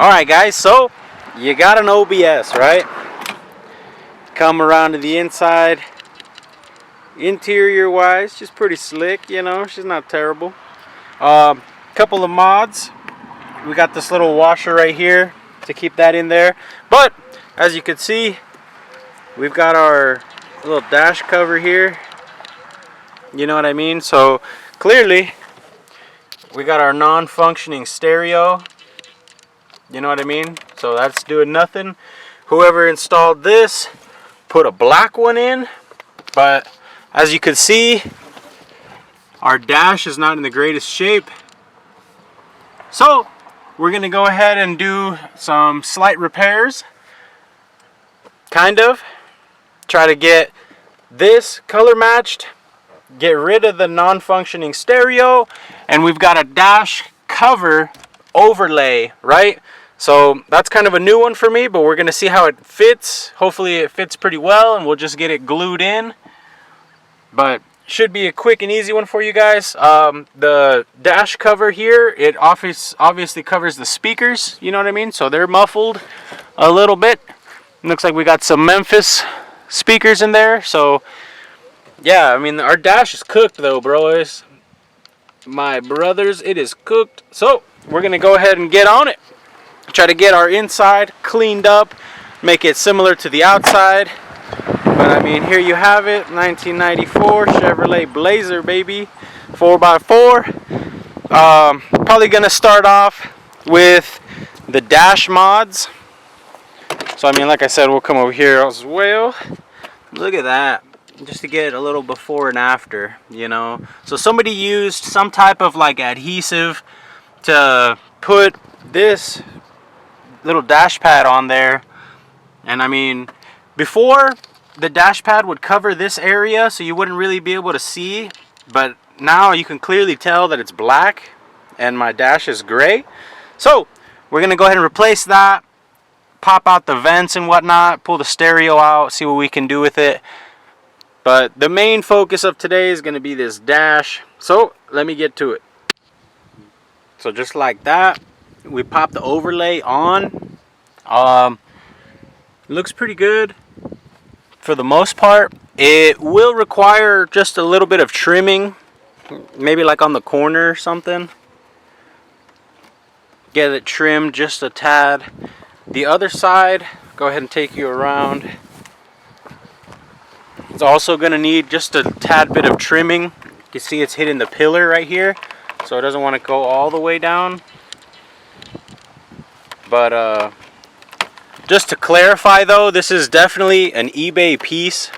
Alright guys, so you got an OBS, right? Come around to the inside. Interior wise, she's pretty slick, you know, she's not terrible. Couple of mods. We got this little washer right here to keep that in there. But as you can see, we've got our little dash cover here. You know what I mean? So clearly we got our non-functioning stereo. You know what I mean? So that's doing nothing. Whoever installed this put a black one in, but as you can see, our dash is not in the greatest shape. So we're gonna go ahead and do some slight repairs. Kind of. Try to get this color matched, get rid of the non-functioning stereo, and we've got a dash cover overlay, right? So that's kind of a new one for me, but we're gonna see how it fits. Hopefully it fits pretty well and we'll just get it glued in. But should be a quick and easy one for you guys. The dash cover here, it obviously covers the speakers, you know what I mean? So they're muffled a little bit. Looks like we got some Memphis speakers in there. So yeah, I mean, our dash is cooked though, bros. My brothers, it is cooked. So we're gonna go ahead and get on it. Try to get our inside cleaned up, make it similar to the outside. But I mean, here you have it, 1994 Chevrolet Blazer, baby, 4x4. Probably gonna start off with the dash mods. So I mean, like I said, we'll come over here as well. Look at that, just to get a little before and after, you know. So somebody used some type of like adhesive to put this little dash pad on there, and I mean, before the dash pad would cover this area so you wouldn't really be able to see, but now you can clearly tell that it's black and my dash is gray. So we're gonna go ahead and replace that, pop out the vents and whatnot, pull the stereo out, see what we can do with it. But the main focus of today is gonna be this dash, so let me get to it. So just like that, we pop the overlay on. Looks pretty good for the most part. It will require just a little bit of trimming, maybe like on the corner or something. Get it trimmed just a tad. The other side, go ahead and take you around. It's also going to need just a tad bit of trimming. You can see it's hitting the pillar right here, so it doesn't want to go all the way down. But just to clarify though, this is definitely an eBay piece.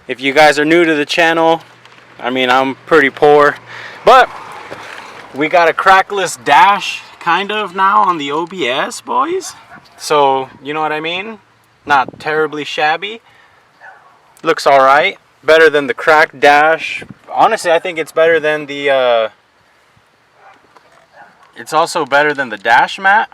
If you guys are new to the channel, I mean, I'm pretty poor, but we got a crackless dash kind of now on the OBS, boys. So you know what I mean? Not terribly shabby. Looks all right. Better than the cracked dash. Honestly, I think it's better than the it's also better than the dash mat.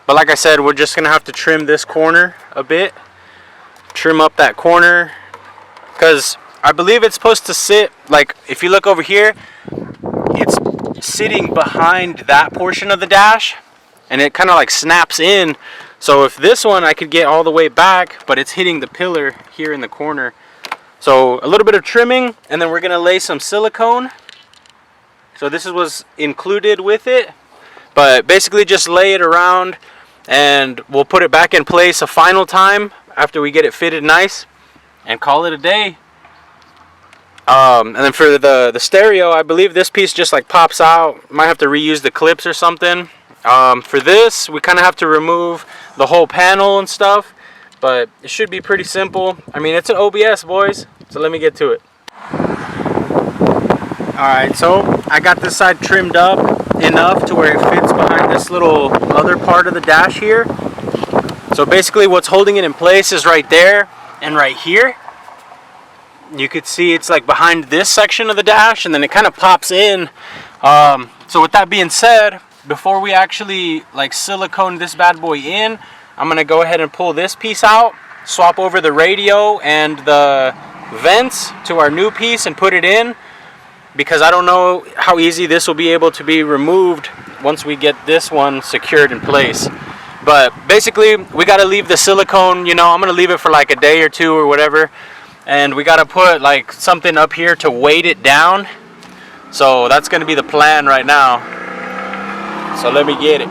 But like I said, we're just gonna have to trim this corner a bit, trim up that corner, because I believe it's supposed to sit, like if you look over here, it's sitting behind that portion of the dash and it kind of like snaps in. So if this one I could get all the way back, but it's hitting the pillar here in the corner. So a little bit of trimming, and then we're gonna lay some silicone. So this was included with it, but basically just lay it around and we'll put it back in place a final time after we get it fitted nice and call it a day. And then for the stereo, I believe this piece just like pops out. Might have to reuse the clips or something. For this, we kind of have to remove the whole panel and stuff, but it should be pretty simple. I mean, it's an OBS, boys, so let me get to it. Alright, so I got this side trimmed up enough to where it fits behind this little other part of the dash here. So basically what's holding it in place is right there and right here. You could see it's like behind this section of the dash, and then it kind of pops in. So with that being said, before we actually like silicone this bad boy in, I'm gonna go ahead and pull this piece out, swap over the radio and the vents to our new piece and put it in, because I don't know how easy this will be able to be removed once we get this one secured in place. But basically, we got to leave the silicone, you know, I'm going to leave it for like a day or two or whatever. And we got to put like something up here to weight it down. So that's going to be the plan right now. So let me get it.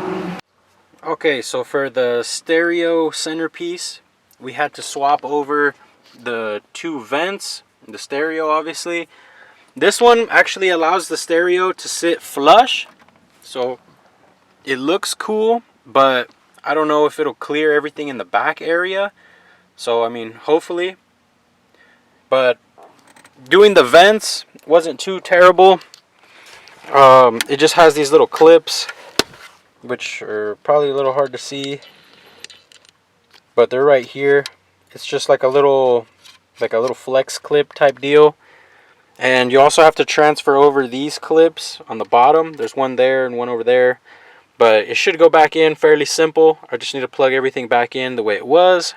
Okay, so for the stereo centerpiece, we had to swap over the two vents, the stereo obviously. This one actually allows the stereo to sit flush. So it looks cool, but I don't know if it'll clear everything in the back area. So I mean, hopefully. But doing the vents wasn't too terrible. It just has these little clips, which are probably a little hard to see, but they're right here. It's just like a little flex clip type deal. And you also have to transfer over these clips on the bottom. There's one there and one over there. But it should go back in fairly simple. I just need to plug everything back in the way it was,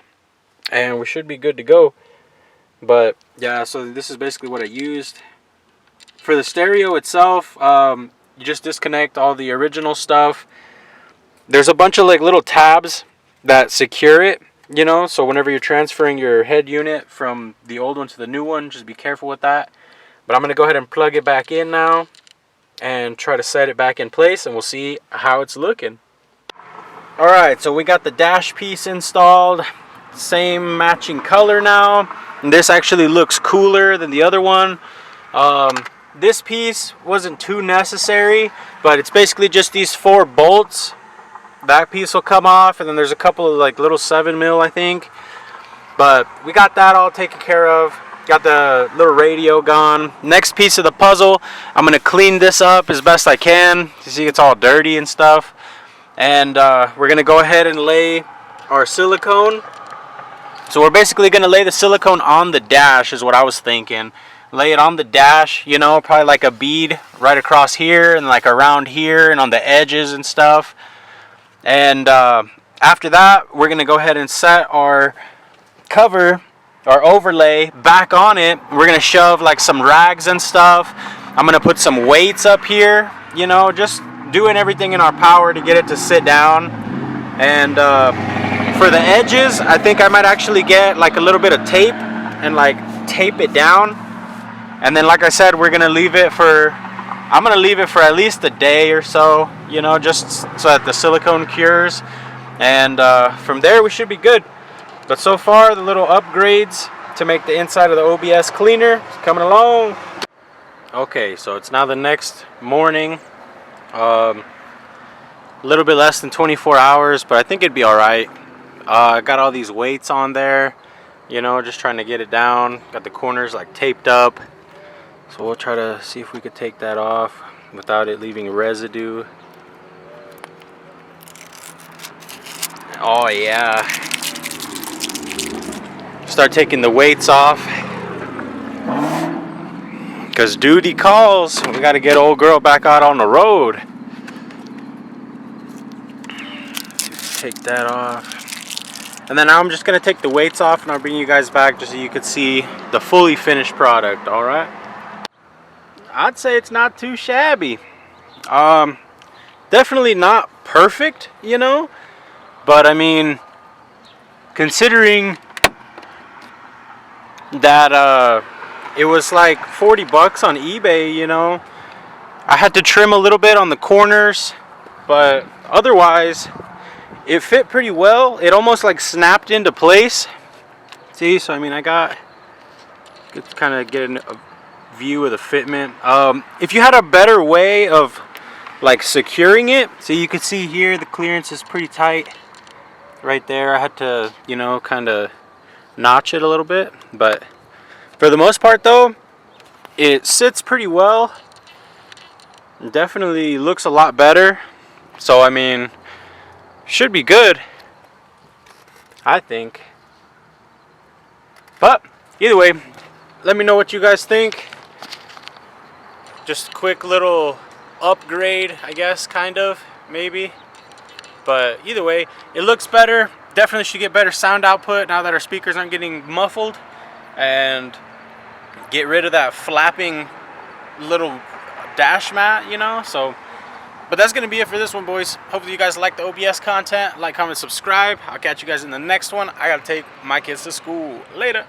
and we should be good to go. But yeah, so this is basically what I used. For the stereo itself, you just disconnect all the original stuff. There's a bunch of like little tabs that secure it, you know, so whenever you're transferring your head unit from the old one to the new one, just be careful with that. But I'm going to go ahead and plug it back in now and try to set it back in place, and we'll see how it's looking. Alright, so we got the dash piece installed, same matching color now, and this actually looks cooler than the other one. This piece wasn't too necessary, but it's basically just these 4 bolts. That piece will come off, and then there's a couple of like little 7mm I think, but we got that all taken care of. Got the little radio gone. Next piece of the puzzle, I'm gonna clean this up as best I can. You see it's all dirty and stuff, and we're gonna go ahead and lay our silicone. So we're basically gonna lay the silicone on the dash is what I was thinking. Lay it on the dash, you know, probably like a bead right across here and like around here and on the edges and stuff. And after that, we're gonna go ahead and set our cover, our overlay back on it. We're gonna shove like some rags and stuff. I'm gonna put some weights up here, you know, just doing everything in our power to get it to sit down. And for the edges, I think I might actually get like a little bit of tape and like tape it down. And then like I said, I'm gonna leave it for at least a day or so, you know, just so that the silicone cures. And from there we should be good. But so far, the little upgrades to make the inside of the OBS cleaner is coming along. Okay, so it's now the next morning. A little bit less than 24 hours, but I think it'd be alright. I got all these weights on there, you know, just trying to get it down. Got the corners like taped up. So we'll try to see if we could take that off without it leaving residue. Oh yeah. Start taking the weights off, because duty calls. We got to get old girl back out on the road. Take that off, and then now I'm just gonna take the weights off, and I'll bring you guys back just so you could see the fully finished product. All right, I'd say it's not too shabby. Definitely not perfect, you know, but I mean, considering that it was like 40 bucks on eBay, you know, I had to trim a little bit on the corners, but otherwise it fit pretty well. It almost like snapped into place. See, so I mean, I got to kind of get a view of the fitment. If you had a better way of like securing it, so you could see here the clearance is pretty tight right there. I had to, you know, kind of notch it a little bit, but for the most part though, it sits pretty well. It definitely looks a lot better. So I mean, should be good, I think. But either way, let me know what you guys think. Just a quick little upgrade, I guess, kind of, maybe. But either way, it looks better. Definitely should get better sound output now that our speakers aren't getting muffled, and get rid of that flapping little dash mat, you know. So But that's going to be it for this one, boys. Hopefully you guys like the OBS content. Like, comment, subscribe. I'll catch you guys in the next one. I got to take my kids to school. Later.